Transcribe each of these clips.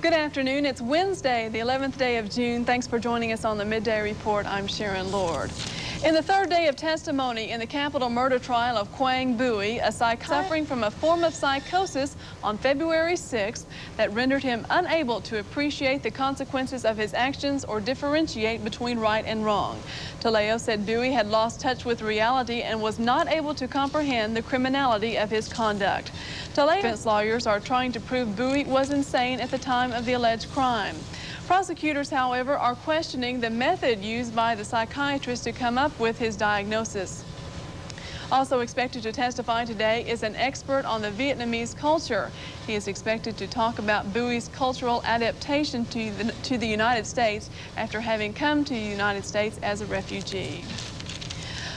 Good afternoon. It's Wednesday, the 11th day of June. Thanks for joining us on the Midday Report. I'm Sharon Lord. In the third day of testimony in the capital murder trial of Quang Bui, a suffering from a form of psychosis on February 6th that rendered him unable to appreciate the consequences of his actions or differentiate between right and wrong. Taleo said Bui had lost touch with reality and was not able to comprehend the criminality of his conduct. Taleo's defense lawyers are trying to prove Bui was insane at the time of the alleged crime. Prosecutors, however, are questioning the method used by the psychiatrist to come up with his diagnosis. Also expected to testify today is an expert on the Vietnamese culture. He is expected to talk about Bui's cultural adaptation to the United States after having come to the United States as a refugee.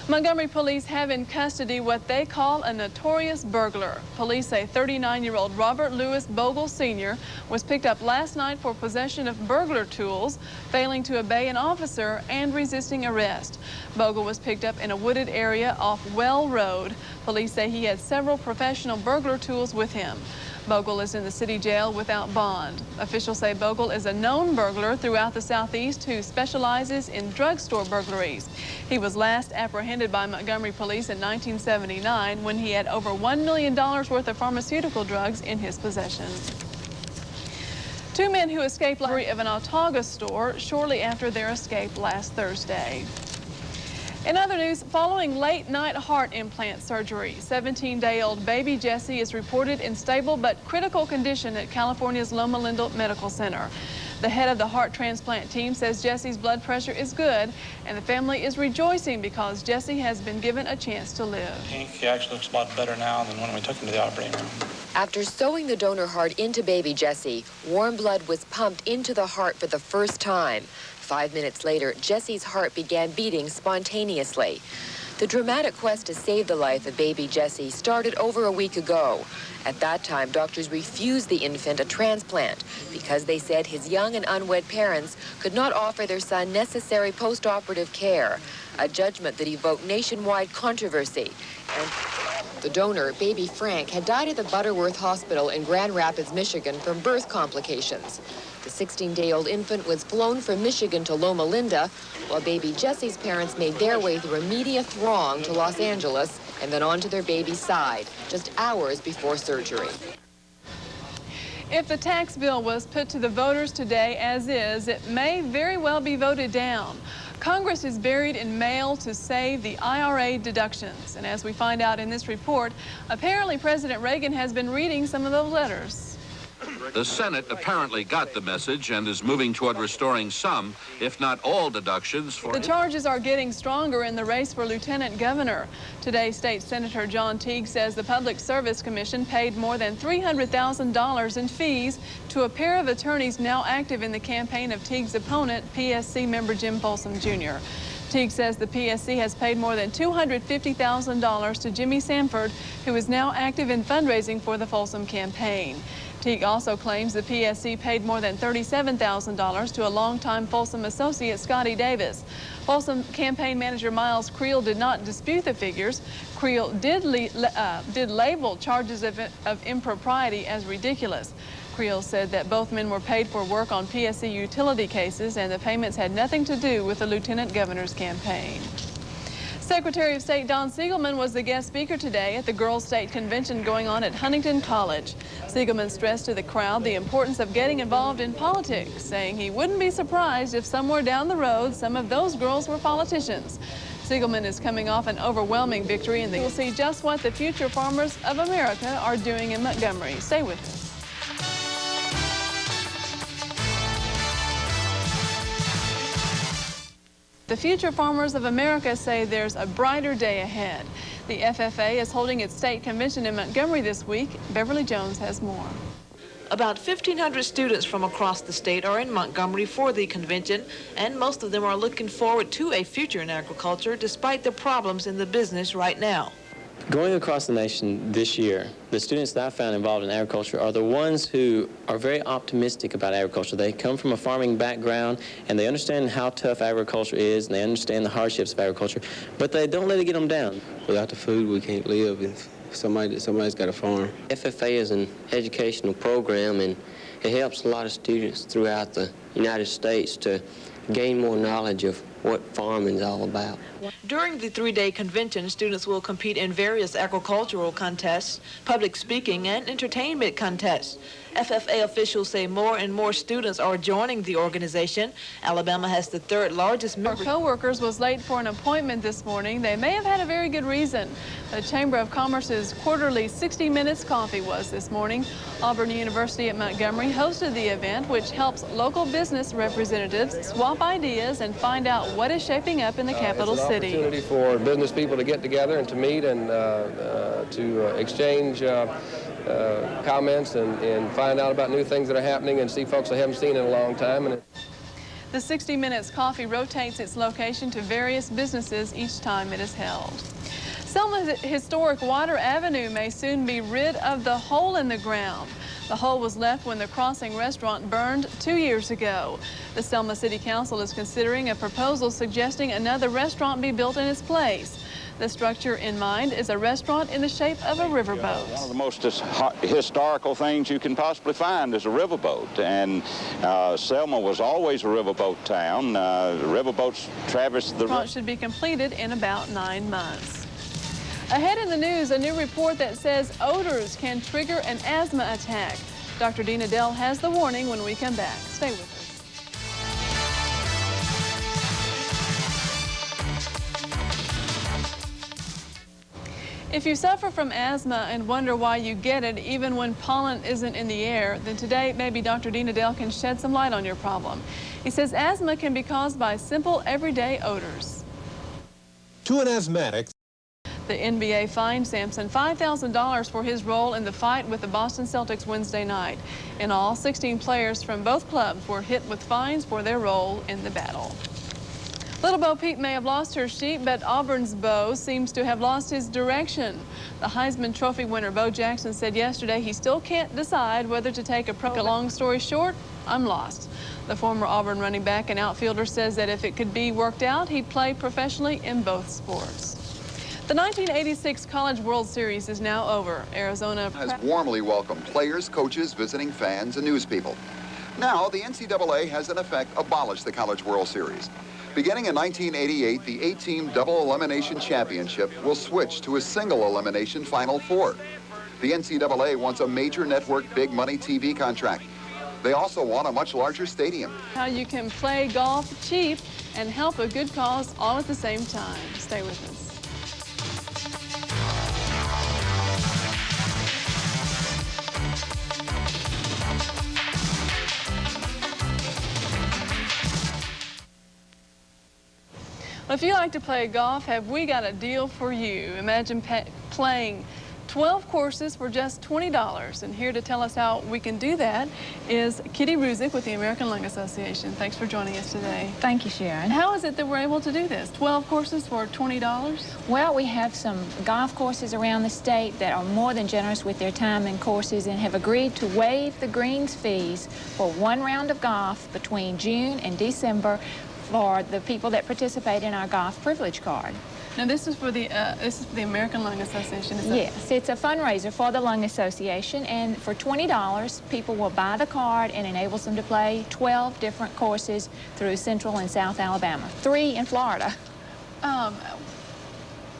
Montgomery police have in custody what they call a notorious burglar. Police say 39-year-old Robert Louis Bogle Sr. was picked up last night for possession of burglar tools, failing to obey an officer, and resisting arrest. Bogle was picked up in a wooded area off Well Road. Police say he had several professional burglar tools with him. Bogle is in the city jail without bond. Officials say Bogle is a known burglar throughout the Southeast who specializes in drugstore burglaries. He was last apprehended by Montgomery police in 1979 when he had over $1 million worth of pharmaceutical drugs in his possession. Two men who escaped robbery of an Autauga store shortly after their escape last Thursday. In other news, following late-night heart implant surgery, 17-day-old baby Jessie is reported in stable but critical condition at California's Loma Linda Medical Center. The head of the heart transplant team says Jessie's blood pressure is good, and the family is rejoicing because Jessie has been given a chance to live. He actually looks a lot better now than when we took him to the operating room. After sewing the donor heart into baby Jessie, warm blood was pumped into the heart for the first time. 5 minutes later, Jessie's heart began beating spontaneously. The dramatic quest to save the life of baby Jessie started over a week ago. At that time, doctors refused the infant a transplant because they said his young and unwed parents could not offer their son necessary post-operative care, a judgment that evoked nationwide controversy. And the donor, baby Frank, had died at the Butterworth Hospital in Grand Rapids, Michigan from birth complications. The 16-day-old infant was flown from Michigan to Loma Linda, while baby Jessie's parents made their way through a media throng to Los Angeles and then on to their baby's side, just hours before surgery. If the tax bill was put to the voters today as is, it may very well be voted down. Congress is buried in mail to save the IRA deductions. And as we find out in this report, apparently President Reagan has been reading some of those letters. The Senate apparently got the message and is moving toward restoring some, if not all, deductions for... The charges are getting stronger in the race for lieutenant governor. Today, State Senator John Teague says the Public Service Commission paid more than $300,000 in fees to a pair of attorneys now active in the campaign of Teague's opponent, PSC member Jim Folsom Jr. Teague says the PSC has paid more than $250,000 to Jimmy Sanford, who is now active in fundraising for the Folsom campaign. Teague also claims the PSC paid more than $37,000 to a longtime Folsom associate, Scotty Davis. Folsom campaign manager Miles Creel did not dispute the figures. Creel did label charges of impropriety as ridiculous. Creel said that both men were paid for work on PSC utility cases and the payments had nothing to do with the lieutenant governor's campaign. Secretary of State Don Siegelman was the guest speaker today at the Girls State Convention going on at Huntington College. Siegelman stressed to the crowd the importance of getting involved in politics, saying he wouldn't be surprised if somewhere down the road some of those girls were politicians. Siegelman is coming off an overwhelming victory, and we'll see just what the future farmers of America are doing in Montgomery. Stay with us. The future farmers of America say there's a brighter day ahead. The FFA is holding its state convention in Montgomery this week. Beverly Jones has more. About 1,500 students from across the state are in Montgomery for the convention, and most of them are looking forward to a future in agriculture despite the problems in the business right now. Going across the nation this year, the students that I found involved in agriculture are the ones who are very optimistic about agriculture. They come from a farming background, and they understand how tough agriculture is, and they understand the hardships of agriculture, but they don't let it get them down. Without the food, we can't live. Somebody's got a farm. FFA is an educational program, and It helps a lot of students throughout the United States to gain more knowledge of what farming is all about. During the three-day convention, students will compete in various agricultural contests, public speaking, and entertainment contests. FFA officials say more and more students are joining the organization. Alabama has the third largest member. Our co-workers was late for an appointment this morning. They may have had a very good reason. The Chamber of Commerce's quarterly 60 Minutes coffee was this morning. Auburn University at Montgomery hosted the event, which helps local business representatives swap ideas and find out what is shaping up in the capital city. It's an opportunity for business people to get together and to meet and to exchange comments and find out about new things that are happening and see folks they haven't seen in a long time. The 60 Minutes coffee rotates its location to various businesses each time it is held. Selma's historic Water Avenue may soon be rid of the hole in the ground. The hole was left when the Crossing restaurant burned 2 years ago. The Selma City Council is considering a proposal suggesting another restaurant be built in its place. The structure in mind is a restaurant in the shape of a riverboat. One of the most historical things you can possibly find is a riverboat, and Selma was always a riverboat town. Riverboats traverse the river. It should be completed in about 9 months. Ahead in the news, a new report that says odors can trigger an asthma attack. Dr. Dina Dell has the warning when we come back. Stay with us. If you suffer from asthma and wonder why you get it even when pollen isn't in the air, then today maybe Dr. Dina Dell can shed some light on your problem. He says asthma can be caused by simple everyday odors. To an asthmatic, The NBA fined Sampson $5,000 for his role in the fight with the Boston Celtics Wednesday night. In all, 16 players from both clubs were hit with fines for their role in the battle. Little Bo Peep may have lost her sheep, but Auburn's Bo seems to have lost his direction. The Heisman Trophy winner Bo Jackson said yesterday he still can't decide whether to take a pro. Long story short, I'm lost. The former Auburn running back and outfielder says that if it could be worked out, he'd play professionally in both sports. The 1986 College World Series is now over. Arizona has warmly welcomed players, coaches, visiting fans, and news people. Now, the NCAA has in effect abolished the College World Series. Beginning in 1988, the 8-team double elimination championship will switch to a single elimination Final Four. The NCAA wants a major network big money TV contract. They also want a much larger stadium. How you can play golf cheap and help a good cause all at the same time. Stay with us. Well, if you like to play golf, have we got a deal for you? Imagine playing 12 courses for just $20. And here to tell us how we can do that is Kitty Ruzick with the American Lung Association. Thanks for joining us today. Thank you, Sharon. How is it that we're able to do this? 12 courses for $20? Well, we have some golf courses around the state that are more than generous with their time and courses and have agreed to waive the greens fees for one round of golf between June and December for the people that participate in our golf privilege card. Now, this is for the American Lung Association, is that? Yes, it's a fundraiser for the Lung Association, and for $20, people will buy the card and enables them to play 12 different courses through Central and South Alabama, 3 in Florida.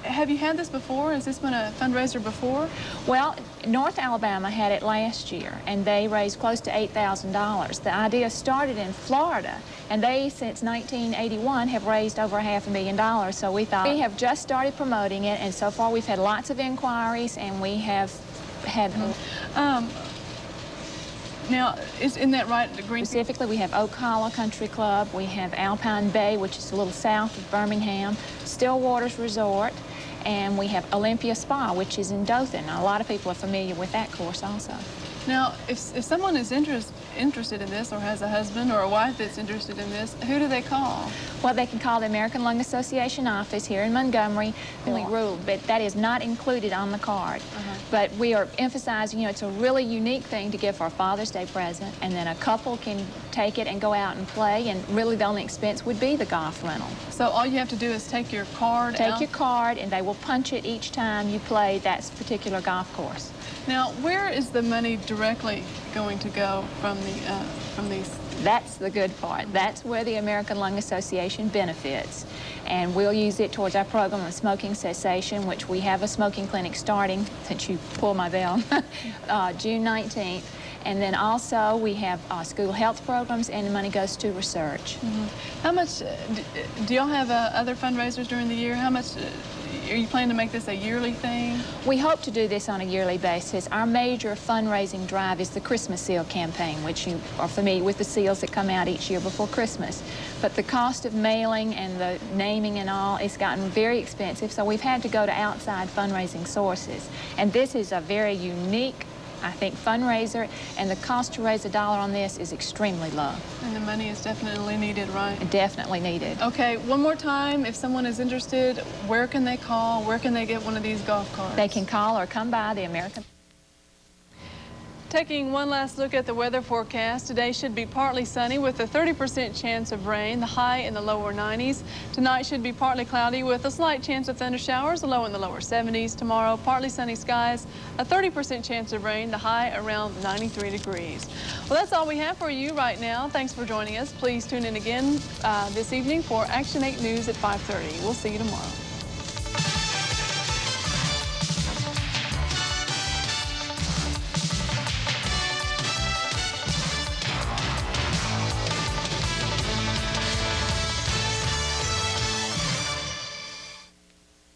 Have you had this before? Has this been a fundraiser before? Well, North Alabama had it last year, and they raised close to $8,000. The idea started in Florida, and they, since 1981, have raised over $500,000. So we thought we have just started promoting it, and so far we've had lots of inquiries, and we have had. Now, isn't that right? The green specifically, we have Oak Hollow Country Club, we have Alpine Bay, which is a little south of Birmingham, Stillwaters Resort, and we have Olympia Spa, which is in Dothan. Now, a lot of people are familiar with that course also. Now, if someone is interested in this or has a husband or a wife that's interested in this, who do they call? Well, they can call the American Lung Association office here in Montgomery. Only rule, but that is not included on the card. But we are emphasizing, you know, it's a really unique thing to give for a Father's Day present, and then a couple can take it and go out and play, and really the only expense would be the golf rental. So all you have to do is take your card out? Take your card, and they will punch it each time you play that particular golf course. Now, where is the money directly going to go from these? That's the good part. That's where the American Lung Association benefits. And we'll use it towards our program of smoking cessation, which we have a smoking clinic starting, since you pulled my bell, June 19th. And then also we have school health programs, and the money goes to research. How much, do y'all have other fundraisers during the year? How much, are you planning to make this a yearly thing? We hope to do this on a yearly basis. Our major fundraising drive is the Christmas Seal campaign, which you are familiar with, the seals that come out each year before Christmas. But the cost of mailing and the naming and all, it's gotten very expensive, so we've had to go to outside fundraising sources. And this is a very unique, I think, fundraiser, and the cost to raise $1 on this is extremely low. And the money is definitely needed, right? Definitely needed. Okay, one more time, if someone is interested, where can they call? Where can they get one of these golf carts? They can call or come by the American. Taking one last look at the weather forecast, today should be partly sunny with a 30% chance of rain, the high in the lower 90s. Tonight should be partly cloudy with a slight chance of thunder showers, a low in the lower 70s. Tomorrow, partly sunny skies, a 30% chance of rain, the high around 93 degrees. Well, that's all we have for you right now. Thanks for joining us. Please tune in again this evening for Action 8 News at 5:30. We'll see you tomorrow.